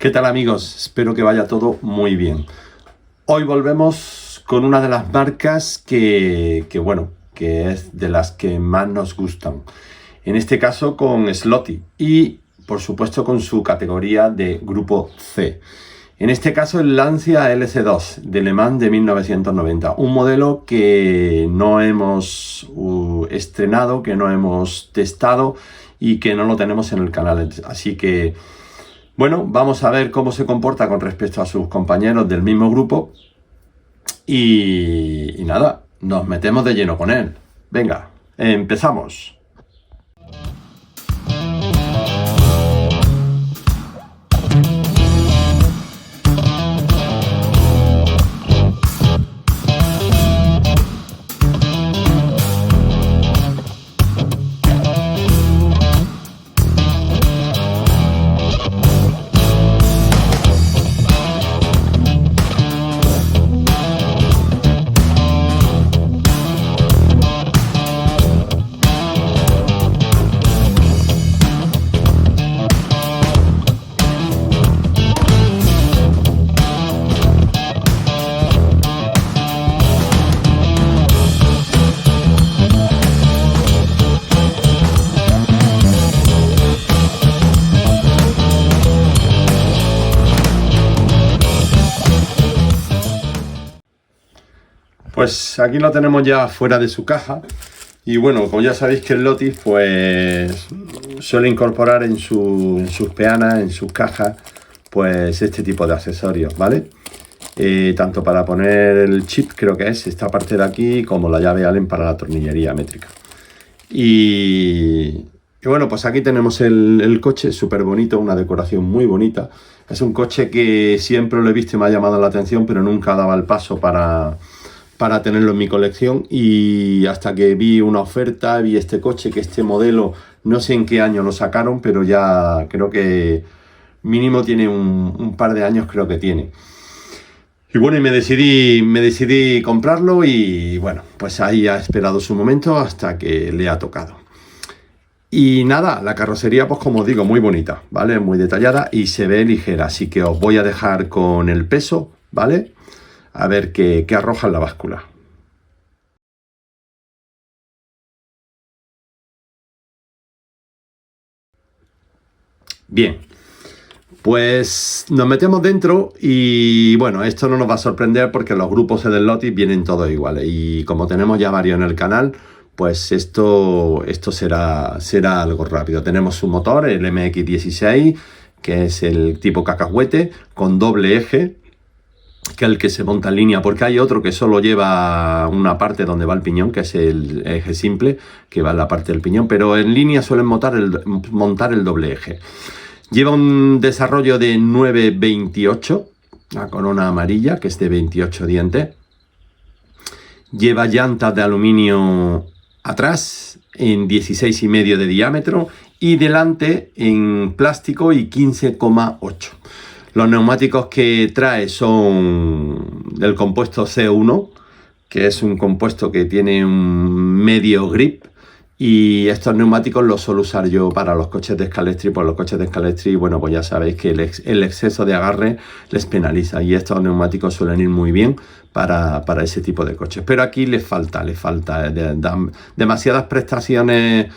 ¿Qué tal, amigos? Espero que vaya todo muy bien. Hoy volvemos con una de las marcas que es de las que más nos gustan. En este caso con Sloty y por supuesto con su categoría de grupo C. En este caso el Lancia LC2 de Le Mans de 1990. Un modelo que no hemos estrenado, que no hemos testado y que no lo tenemos en el canal. Así que bueno, vamos a ver cómo se comporta con respecto a sus compañeros del mismo grupo y nada, nos metemos de lleno con él. Venga, empezamos. Pues aquí lo tenemos ya fuera de su caja y bueno, como ya sabéis que el Lotus pues suele incorporar en sus peanas, en sus cajas, pues este tipo de accesorios, ¿vale? Tanto para poner el chip, creo que es esta parte de aquí, como la llave Allen para la tornillería métrica. Y bueno, pues aquí tenemos el coche, súper bonito, una decoración muy bonita. Es un coche que siempre lo he visto y me ha llamado la atención, pero nunca daba el paso para tenerlo en mi colección, y hasta que vi una oferta, vi este coche, que este modelo, no sé en qué año lo sacaron, pero ya creo que mínimo tiene un par de años, creo que tiene. Y bueno, y me decidí comprarlo y bueno, pues ahí ha esperado su momento hasta que le ha tocado. Y nada, la carrocería, pues como os digo, muy bonita, ¿vale? Muy detallada y se ve ligera, así que os voy a dejar con el peso, ¿vale? A ver qué arroja en la báscula. Bien, pues nos metemos dentro y bueno, esto no nos va a sorprender porque los grupos del Lotus vienen todos iguales y como tenemos ya varios en el canal, pues esto será algo rápido. Tenemos su motor, el MX-16, que es el tipo cacahuete, con doble eje, que es el que se monta en línea, porque hay otro que solo lleva una parte donde va el piñón, que es el eje simple, que va en la parte del piñón, pero en línea suelen montar el doble eje. Lleva un desarrollo de 928, la corona amarilla, que es de 28 dientes. Lleva llantas de aluminio atrás, en 16,5 de diámetro, y delante en plástico y 15,8. Los neumáticos que trae son del compuesto C1, que es un compuesto que tiene un medio grip, y estos neumáticos los suelo usar yo para los coches de Scalextric. Pues los coches de Scalextric, bueno, pues ya sabéis que el exceso de agarre les penaliza y estos neumáticos suelen ir muy bien para ese tipo de coches. Pero aquí les falta demasiadas prestaciones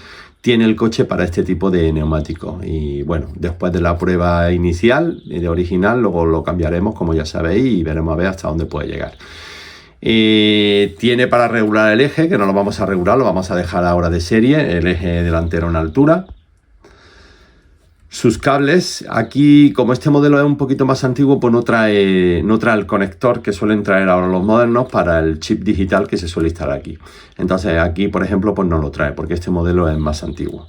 tiene el coche para este tipo de neumáticos. Y bueno, después de la prueba inicial de original, luego lo cambiaremos, como ya sabéis, y veremos a ver hasta dónde puede llegar. Tiene para regular el eje, que no lo vamos a regular, lo vamos a dejar ahora de serie, el eje delantero en altura. Sus cables, aquí como este modelo es un poquito más antiguo, pues no trae el conector que suelen traer ahora los modernos para el chip digital que se suele instalar aquí. Entonces aquí, por ejemplo, pues no lo trae porque este modelo es más antiguo.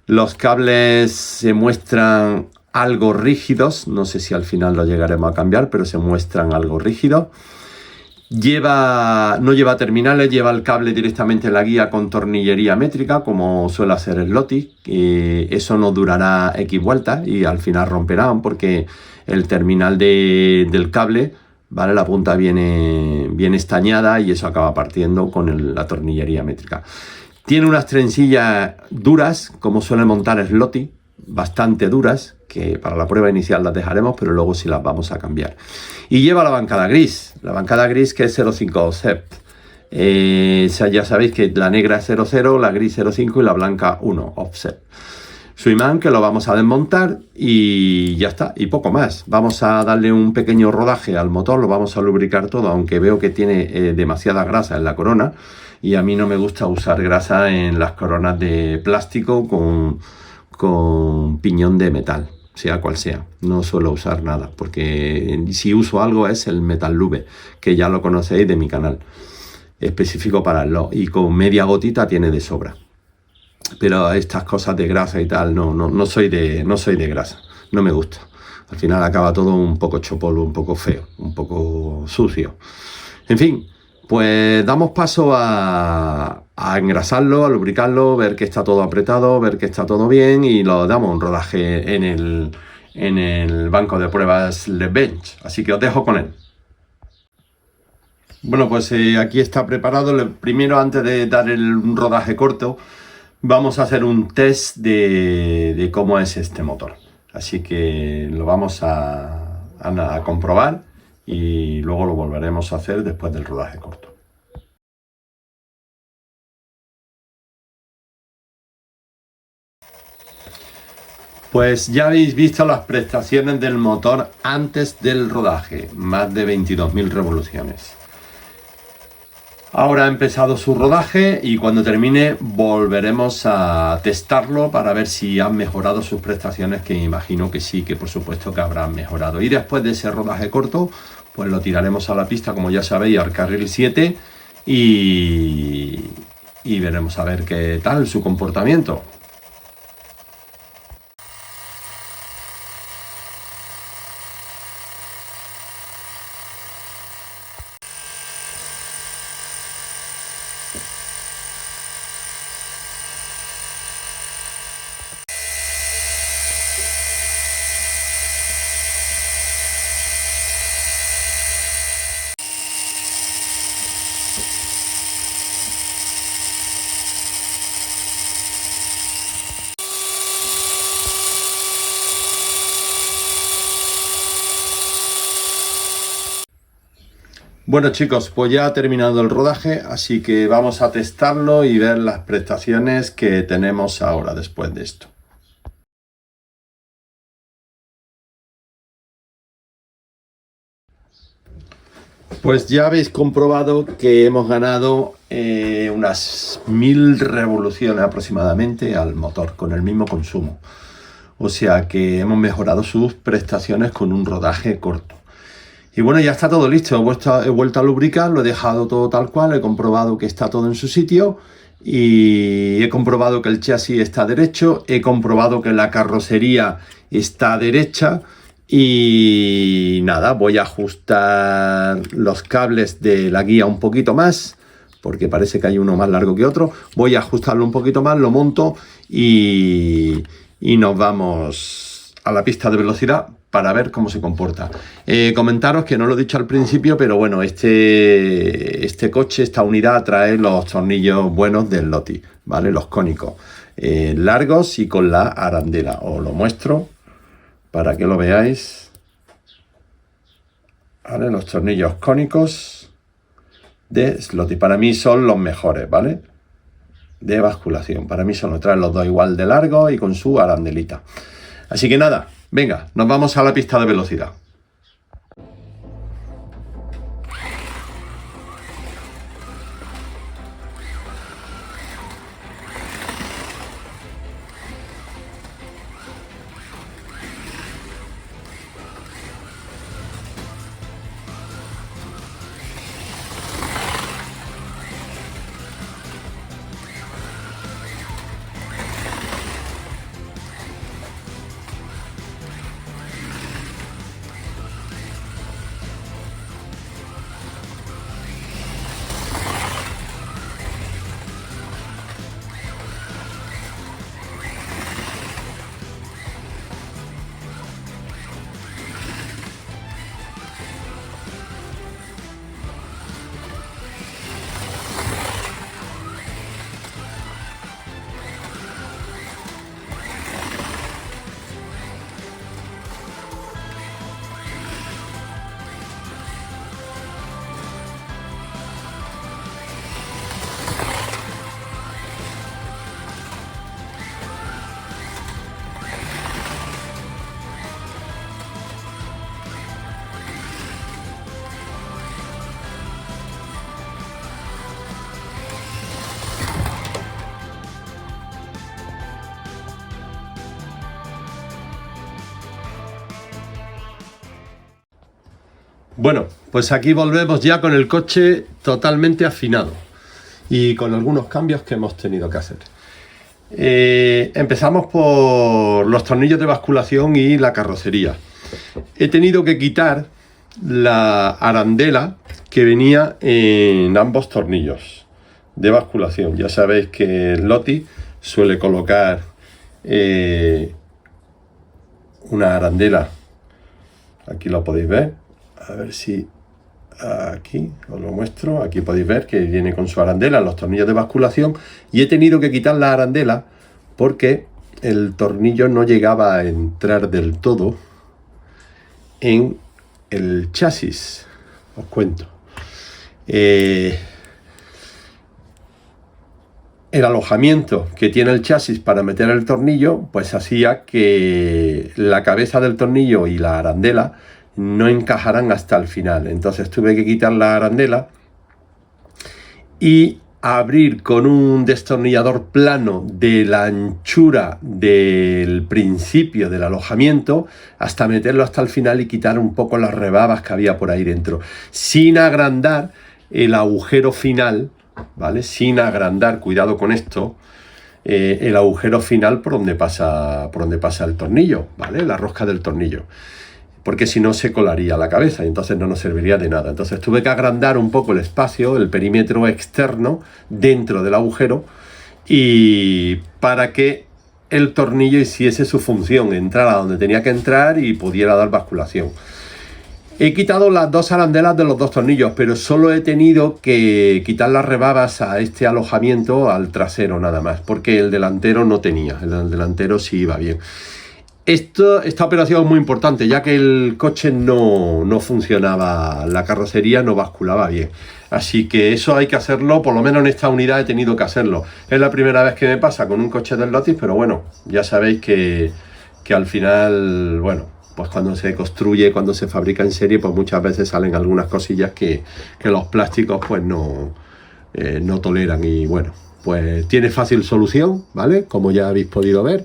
Los cables se muestran algo rígidos, no sé si al final lo llegaremos a cambiar, pero se muestran algo rígidos. No lleva terminales, lleva el cable directamente en la guía con tornillería métrica, como suele hacer el Lotus. Eso no durará X vueltas y al final romperán porque el terminal del cable, ¿vale? La punta viene estañada y eso acaba partiendo con la tornillería métrica. Tiene unas trencillas duras, como suele montar Sloty, bastante duras, que para la prueba inicial las dejaremos, pero luego sí las vamos a cambiar. Y lleva la bancada gris que es 0,5 offset. O sea, ya sabéis que la negra es 0,0, la gris 0,5 y la blanca 1 offset. Su imán, que lo vamos a desmontar y ya está, y poco más. Vamos a darle un pequeño rodaje al motor, lo vamos a lubricar todo, aunque veo que tiene demasiada grasa en la corona, y a mí no me gusta usar grasa en las coronas de plástico con piñón de metal, sea cual sea. No suelo usar nada, porque si uso algo es el Metal Lube, que ya lo conocéis de mi canal, específico para el LOT, y con media gotita tiene de sobra. Pero estas cosas de grasa y tal, no soy de grasa, no me gusta. Al final acaba todo un poco chopolo, un poco feo, un poco sucio. En fin, pues damos paso a engrasarlo, a lubricarlo, ver que está todo apretado, ver que está todo bien, y lo damos un rodaje en el banco de pruebas Le Bench. Así que os dejo con él. Bueno, pues aquí está preparado. Primero, antes de dar un rodaje corto, vamos a hacer un test de cómo es este motor. Así que lo vamos a comprobar y luego lo volveremos a hacer después del rodaje corto. Pues ya habéis visto las prestaciones del motor antes del rodaje, más de 22.000 revoluciones. Ahora ha empezado su rodaje y cuando termine volveremos a testarlo para ver si han mejorado sus prestaciones, que imagino que sí, que por supuesto que habrán mejorado. Y después de ese rodaje corto, pues lo tiraremos a la pista, como ya sabéis, al carril 7 y veremos a ver qué tal su comportamiento. Bueno chicos, pues ya ha terminado el rodaje, así que vamos a testarlo y ver las prestaciones que tenemos ahora después de esto. Pues ya habéis comprobado que hemos ganado unas 1000 revoluciones aproximadamente al motor con el mismo consumo. O sea que hemos mejorado sus prestaciones con un rodaje corto. Y bueno, ya está todo listo. He vuelto a lubricar, lo he dejado todo tal cual, he comprobado que está todo en su sitio y he comprobado que el chasis está derecho, he comprobado que la carrocería está derecha. Y nada, voy a ajustar los cables de la guía un poquito más, porque parece que hay uno más largo que otro. Voy a ajustarlo un poquito más, lo monto y nos vamos a la pista de velocidad para ver cómo se comporta. Comentaros que no lo he dicho al principio, pero bueno, este coche, esta unidad trae los tornillos buenos del Lotti, ¿vale? Los cónicos, largos y con la arandela. Os lo muestro para que lo veáis. ¿Vale? Los tornillos cónicos de Slotty para mí son los mejores, ¿vale? De basculación, para mí son los, traen los dos igual de largo y con su arandelita. Así que nada, venga, nos vamos a la pista de velocidad. Bueno, pues aquí volvemos ya con el coche totalmente afinado y con algunos cambios que hemos tenido que hacer. Empezamos por los tornillos de basculación y la carrocería. He tenido que quitar la arandela que venía en ambos tornillos de basculación. Ya sabéis que el Lotus suele colocar una arandela, aquí lo podéis ver, a ver si aquí os lo muestro, aquí podéis ver que viene con su arandela, los tornillos de basculación, y he tenido que quitar la arandela porque el tornillo no llegaba a entrar del todo en el chasis. Os cuento. El alojamiento que tiene el chasis para meter el tornillo, pues hacía que la cabeza del tornillo y la arandela no encajaran hasta el final. Entonces tuve que quitar la arandela y abrir con un destornillador plano de la anchura del principio del alojamiento hasta meterlo hasta el final y quitar un poco las rebabas que había por ahí dentro, sin agrandar el agujero final, ¿vale? Sin agrandar, cuidado con esto, el agujero final por donde pasa el tornillo, ¿vale? La rosca del tornillo, porque si no se colaría la cabeza y entonces no nos serviría de nada. Entonces tuve que agrandar un poco el espacio, el perímetro externo dentro del agujero, y para que el tornillo hiciese su función, entrara donde tenía que entrar y pudiera dar basculación. He quitado las dos arandelas de los dos tornillos, pero solo he tenido que quitar las rebabas a este alojamiento, al trasero nada más, porque el delantero no tenía, el delantero sí iba bien. Esta operación es muy importante, ya que el coche no funcionaba, la carrocería no basculaba bien. Así que eso hay que hacerlo, por lo menos en esta unidad he tenido que hacerlo. Es la primera vez que me pasa con un coche del Lotus, pero bueno, ya sabéis que al final, bueno, pues cuando se construye, cuando se fabrica en serie, pues muchas veces salen algunas cosillas que los plásticos pues no toleran. Y bueno, pues tiene fácil solución, ¿vale? Como ya habéis podido ver.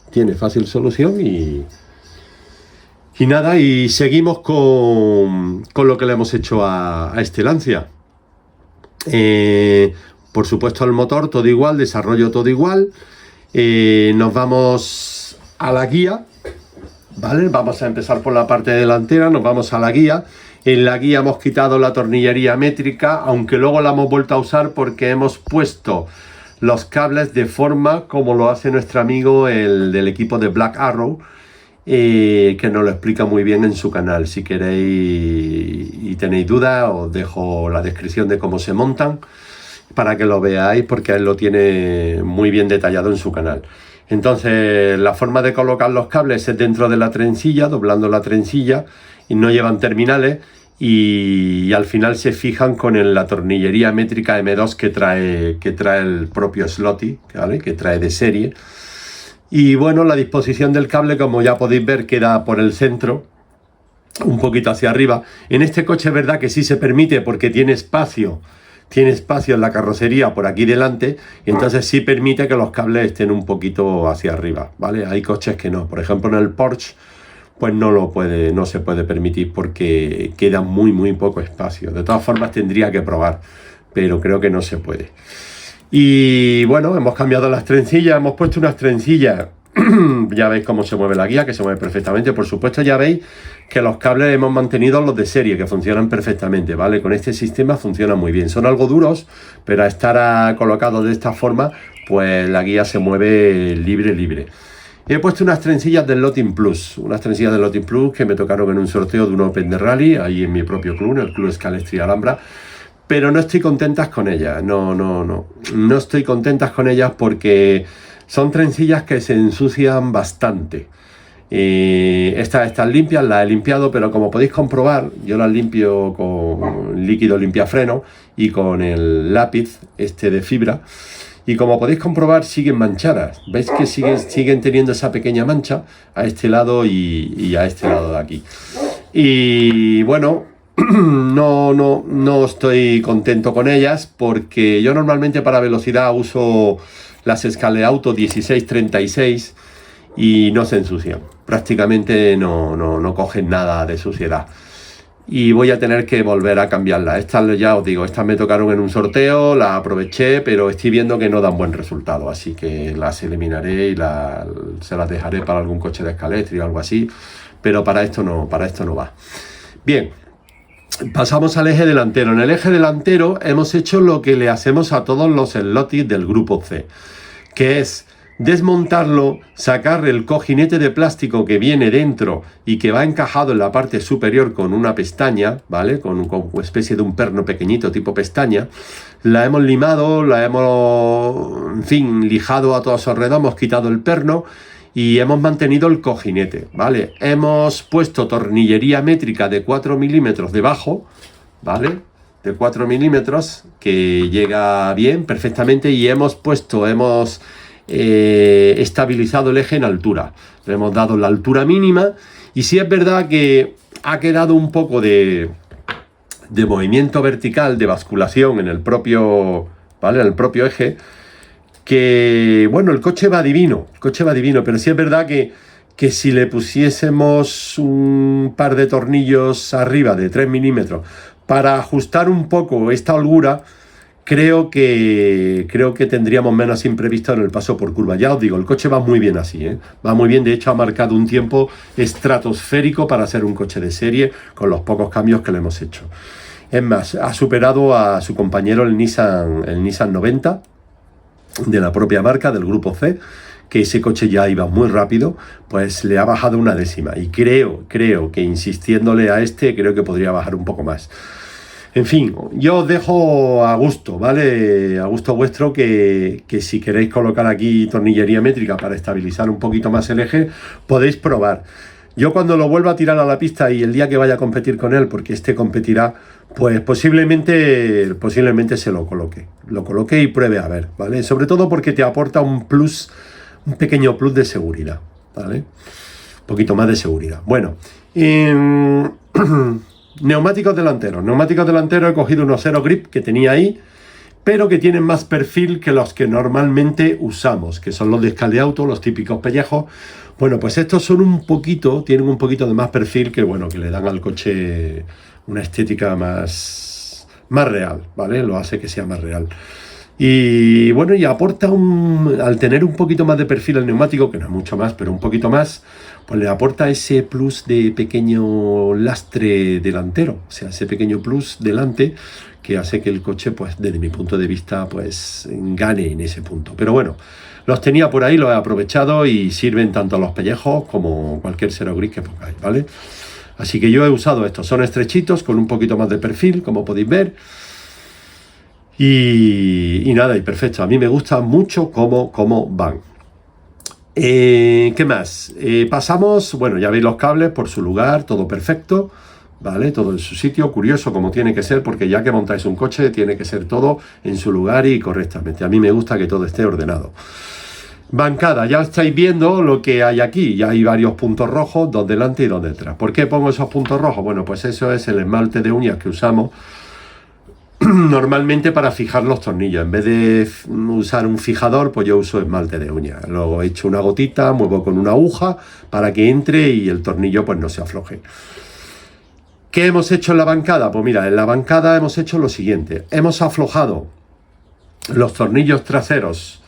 Tiene fácil solución y nada, y seguimos con lo que le hemos hecho a este Lancia. Por supuesto el motor todo igual, desarrollo todo igual. Nos vamos a la guía, ¿vale? Vamos a empezar por la parte delantera, nos vamos a la guía. En la guía hemos quitado la tornillería métrica, aunque luego la hemos vuelto a usar porque hemos puesto los cables de forma como lo hace nuestro amigo el del equipo de Black Arrow, que nos lo explica muy bien en su canal. Si queréis y tenéis dudas, os dejo la descripción de cómo se montan para que lo veáis, porque él lo tiene muy bien detallado en su canal. Entonces la forma de colocar los cables es dentro de la trencilla, doblando la trencilla, y no llevan terminales. Y al final se fijan con la tornillería métrica M2 que trae el propio Sloty, ¿vale? Que trae de serie. Y bueno, la disposición del cable, como ya podéis ver, queda por el centro, un poquito hacia arriba. En este coche es verdad que sí se permite porque tiene espacio en la carrocería por aquí delante, y entonces sí permite que los cables estén un poquito hacia arriba, ¿vale? Hay coches que no, por ejemplo en el Porsche pues no se puede permitir porque queda muy poco espacio. De todas formas tendría que probar, pero creo que no se puede. Y bueno, hemos cambiado las trencillas, hemos puesto unas trencillas, ya veis cómo se mueve la guía, que se mueve perfectamente. Por supuesto ya veis que los cables hemos mantenido los de serie, que funcionan perfectamente, ¿vale? Con este sistema funciona muy bien. Son algo duros, pero a estar colocados de esta forma, pues la guía se mueve libre. He puesto unas trencillas del Lotus Plus, que me tocaron en un sorteo de un Open de Rally, ahí en mi propio club, en el Club Scalestri Alhambra, pero no estoy contentas con ellas, no estoy contentas con ellas porque son trencillas que se ensucian bastante. Estas limpias, las he limpiado, pero como podéis comprobar, yo las limpio con líquido limpiafreno y con el lápiz de fibra. Y como podéis comprobar, siguen manchadas. ¿Veis que siguen teniendo esa pequeña mancha a este lado y a este lado de aquí? Y bueno, no estoy contento con ellas porque yo normalmente para velocidad uso las Scaleauto 1636 y no se ensucian. Prácticamente no cogen nada de suciedad. y voy a tener que volver a cambiarla. Estas, ya os digo, estas me tocaron en un sorteo, las aproveché, pero estoy viendo que no dan buen resultado, así que las eliminaré y se las dejaré para algún coche de Scalextric o algo así, pero para esto no va. Bien, pasamos al eje delantero. En el eje delantero hemos hecho lo que le hacemos a todos los Slotis del grupo C, que es desmontarlo, sacar el cojinete de plástico que viene dentro y que va encajado en la parte superior con una pestaña, ¿vale? Con una especie de un perno pequeñito tipo pestaña. La hemos limado, la hemos, en fin, lijado a todo su alrededor, hemos quitado el perno y hemos mantenido el cojinete, ¿vale? Hemos puesto tornillería métrica de 4 milímetros debajo, ¿vale? De 4 milímetros, que llega bien, perfectamente, y hemos estabilizado el eje en altura. Le hemos dado la altura mínima y sí es verdad que ha quedado un poco de movimiento vertical, de basculación en el propio, ¿vale? En el propio eje, que bueno, el coche va divino, pero sí es verdad que si le pusiésemos un par de tornillos arriba de 3 milímetros para ajustar un poco esta holgura, creo que tendríamos menos imprevisto en el paso por curva. Ya os digo, el coche va muy bien así, ¿eh? Va muy bien, de hecho ha marcado un tiempo estratosférico para ser un coche de serie con los pocos cambios que le hemos hecho. Es más, ha superado a su compañero el Nissan 90 de la propia marca, del grupo C, que ese coche ya iba muy rápido, pues le ha bajado una décima. Y creo que insistiéndole a creo que podría bajar un poco más. En fin, yo os dejo a gusto, ¿vale? A gusto vuestro que si queréis colocar aquí tornillería métrica para estabilizar un poquito más el eje, podéis probar. Yo cuando lo vuelva a tirar a la pista y el día que vaya a competir con él, porque competirá, pues posiblemente se lo coloque y pruebe a ver, ¿vale? Sobre todo porque te aporta un pequeño plus de seguridad, ¿vale? Un poquito más de seguridad. Bueno, neumáticos delanteros he cogido unos Aerogrip que tenía ahí, pero que tienen más perfil que los que normalmente usamos, que son los de Scaleauto, los típicos pellejos. Bueno, pues estos tienen un poquito de más perfil, que bueno, que le dan al coche una estética más real, ¿vale? Lo hace que sea más real. Y bueno, y aporta al tener un poquito más de perfil el neumático, que no es mucho más, pero un poquito más, pues le aporta ese plus de pequeño lastre delantero, o sea, ese pequeño plus delante que hace que el coche, pues desde mi punto de vista, pues gane en ese punto. Pero bueno, los tenía por ahí, los he aprovechado y sirven tanto los pellejos como cualquier Aerogrip que pongáis, ¿vale? Así que yo he usado estos, son estrechitos con un poquito más de perfil, como podéis ver. Y nada, y perfecto. A mí me gusta mucho cómo van. ¿Qué más? Pasamos, bueno, ya veis los cables por su lugar, todo perfecto, ¿vale? Todo en su sitio, curioso como tiene que ser, porque ya que montáis un coche, tiene que ser todo en su lugar y correctamente. A mí me gusta que todo esté ordenado. Bancada, ya estáis viendo lo que hay aquí. Ya hay varios puntos rojos, dos delante y dos detrás. ¿Por qué pongo esos puntos rojos? Bueno, pues eso es el esmalte de uñas que usamos normalmente para fijar los tornillos. En vez de usar un fijador, pues yo uso esmalte de uña. Luego echo una gotita, muevo con una aguja para que entre y el tornillo pues no se afloje. ¿Qué hemos hecho en la bancada? Pues mira, en la bancada hemos hecho lo siguiente. Hemos aflojado los tornillos traseros,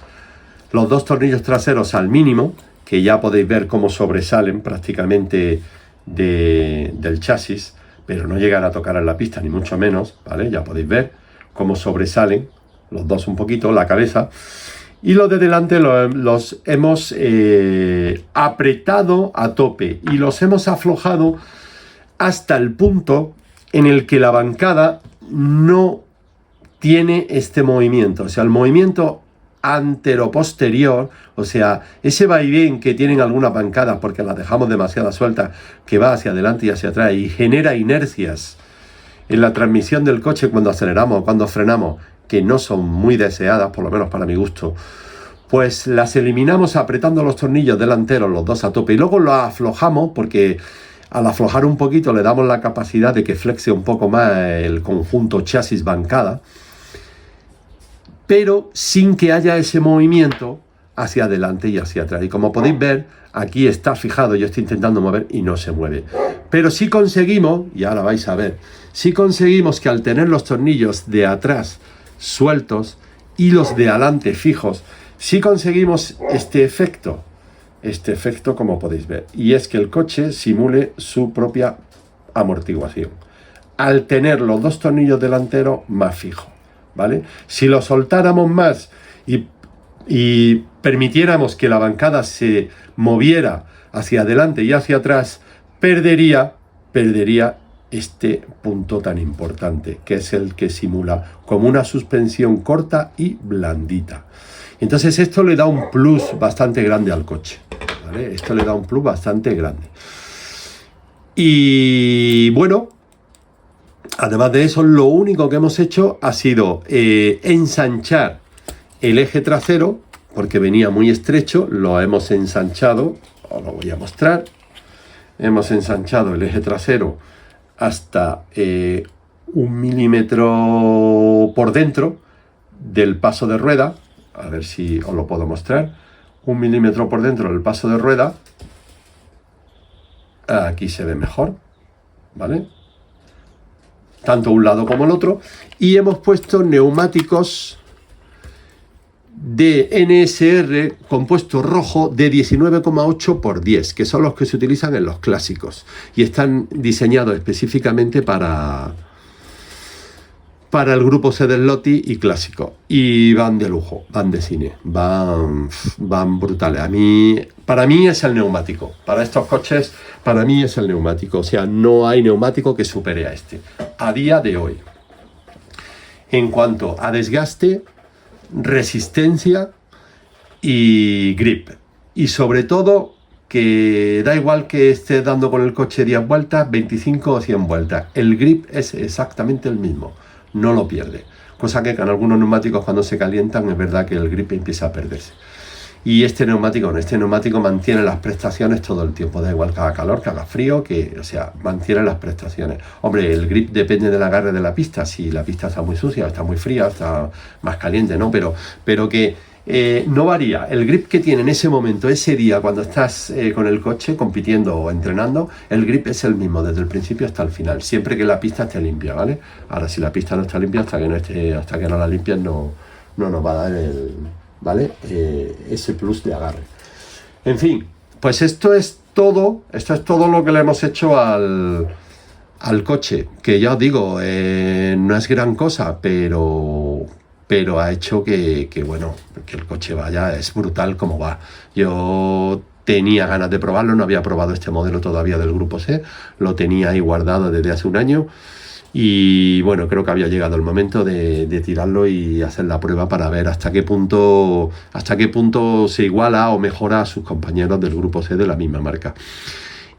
los dos tornillos traseros al mínimo, que ya podéis ver cómo sobresalen prácticamente del chasis, pero no llegan a tocar en la pista, ni mucho menos, ¿vale? Ya podéis ver cómo sobresalen los dos un poquito, la cabeza. Y los de delante los hemos apretado a tope y los hemos aflojado hasta el punto en el que la bancada no tiene este movimiento. O sea, el movimiento antero-posterior, o sea, ese vaivén que tienen algunas bancadas porque las dejamos demasiado sueltas, que va hacia adelante y hacia atrás y genera inercias en la transmisión del coche cuando aceleramos o cuando frenamos, que no son muy deseadas, por lo menos para mi gusto, pues las eliminamos apretando los tornillos delanteros, los dos a tope, y luego los aflojamos porque al aflojar un poquito le damos la capacidad de que flexe un poco más el conjunto chasis-bancada, pero sin que haya ese movimiento hacia adelante y hacia atrás. Y como podéis ver, aquí está fijado, yo estoy intentando mover y no se mueve. Pero si conseguimos, y ahora vais a ver, si conseguimos que al tener los tornillos de atrás sueltos y los de adelante fijos, si conseguimos este efecto como podéis ver, y es que el coche simule su propia amortiguación al tener los dos tornillos delanteros más fijos, ¿vale? Si lo soltáramos más y permitiéramos que la bancada se moviera hacia adelante y hacia atrás, perdería este punto tan importante, que es el que simula como una suspensión corta y blandita. Entonces esto le da un plus bastante grande al coche, ¿vale? Esto le da un plus bastante grande. Y bueno, además de eso, lo único que hemos hecho ha sido ensanchar el eje trasero, porque venía muy estrecho, lo hemos ensanchado, os lo voy a mostrar. Hemos ensanchado el eje trasero hasta 1 milímetro por dentro del paso de rueda. A ver si os lo puedo mostrar. 1 milímetro por dentro del paso de rueda. Aquí se ve mejor, ¿vale? Tanto un lado como el otro. Y hemos puesto neumáticos de NSR compuesto rojo de 19,8 por 10, que son los que se utilizan en los clásicos y están diseñados específicamente para el grupo C del Lotti y clásico, y van de lujo, van de cine, van brutales. Para mí es el neumático, para estos coches, para mí es el neumático, o sea, no hay neumático que supere a este, a día de hoy. En cuanto a desgaste, resistencia y grip, y sobre todo que da igual que esté dando con el coche 10 vueltas, 25 o 100 vueltas, el grip es exactamente el mismo, no lo pierde, cosa que con algunos neumáticos cuando se calientan es verdad que el grip empieza a perderse. Y este neumático mantiene las prestaciones todo el tiempo, da igual que haga calor, que haga frío, o sea, mantiene las prestaciones. Hombre, el grip depende del agarre de la pista, si la pista está muy sucia, está muy fría, está más caliente, ¿no? Pero que no varía. El grip que tiene en ese momento, ese día, cuando estás con el coche compitiendo o entrenando, el grip es el mismo desde el principio hasta el final, siempre que la pista esté limpia, ¿vale? Ahora, si la pista no está limpia, hasta que no la limpies, no nos va a dar ¿vale? Ese plus de agarre. En fin, pues esto es todo lo que le hemos hecho al coche, que ya os digo, no es gran cosa, pero ha hecho que el coche vaya, es brutal como va. Yo tenía ganas de probarlo, no había probado este modelo todavía del Grupo C, lo tenía ahí guardado desde hace un año. Y bueno, creo que había llegado el momento de tirarlo y hacer la prueba para ver hasta qué punto se iguala o mejora a sus compañeros del Grupo C de la misma marca.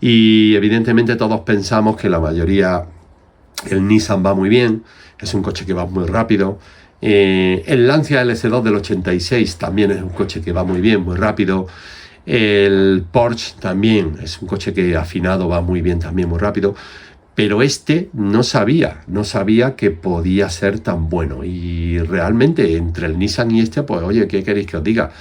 Y evidentemente todos pensamos que la mayoría, el Nissan va muy bien, es un coche que va muy rápido. El Lancia LC2 del 86 también es un coche que va muy bien, muy rápido. El Porsche también es un coche que afinado va muy bien, también muy rápido. Pero este no sabía que podía ser tan bueno. Y realmente entre el Nissan y este, pues oye, ¿qué queréis que os diga?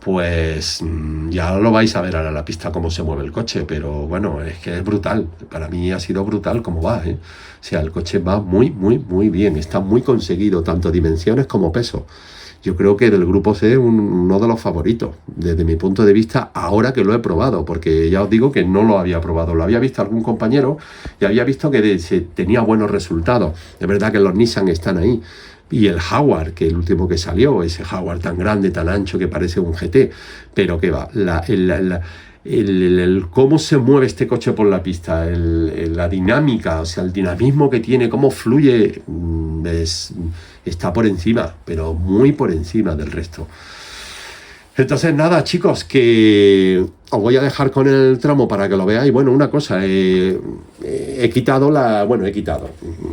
Pues ya lo vais a ver ahora en la pista cómo se mueve el coche, pero bueno, es que es brutal. Para mí ha sido brutal cómo va, ¿eh? O sea, el coche va muy, muy, muy bien. Está muy conseguido, tanto dimensiones como peso. Yo creo que del Grupo C uno de los favoritos, desde mi punto de vista, ahora que lo he probado, porque ya os digo que no lo había probado, lo había visto algún compañero y había visto que tenía buenos resultados. Es verdad que los Nissan están ahí. Y el Jaguar, que el último que salió, ese Jaguar tan grande, tan ancho, que parece un GT, pero que va, cómo se mueve este coche por la pista, la dinámica, o sea, el dinamismo que tiene, cómo fluye, está por encima, pero muy por encima del resto. Entonces nada, chicos, que os voy a dejar con el tramo para que lo veáis. Bueno, una cosa, he quitado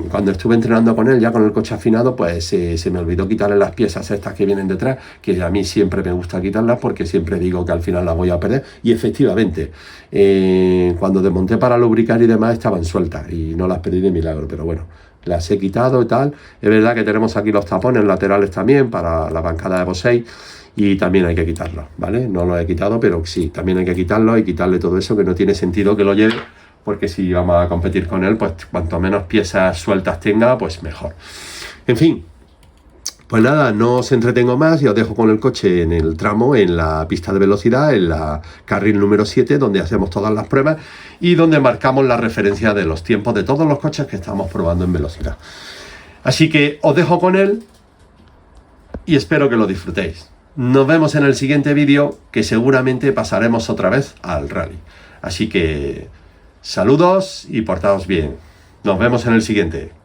cuando estuve entrenando con él, ya con el coche afinado, pues se me olvidó quitarle las piezas estas que vienen detrás, que a mí siempre me gusta quitarlas porque siempre digo que al final las voy a perder. Y efectivamente, cuando desmonté para lubricar y demás, estaban sueltas y no las perdí de milagro, pero bueno, las he quitado y tal. Es verdad que tenemos aquí los tapones laterales también para la bancada de Bosei. y también hay que quitarlo, ¿vale? No lo he quitado, pero sí, también hay que quitarlo y quitarle todo eso, que no tiene sentido que lo lleve, porque si vamos a competir con él, pues cuanto menos piezas sueltas tenga, pues mejor. En fin, pues nada, no os entretengo más y os dejo con el coche en el tramo, en la pista de velocidad, en la carril número 7, donde hacemos todas las pruebas y donde marcamos la referencia de los tiempos de todos los coches que estamos probando en velocidad. Así que os dejo con él y espero que lo disfrutéis. Nos vemos en el siguiente vídeo, que seguramente pasaremos otra vez al rally. Así que saludos y portaos bien. Nos vemos en el siguiente.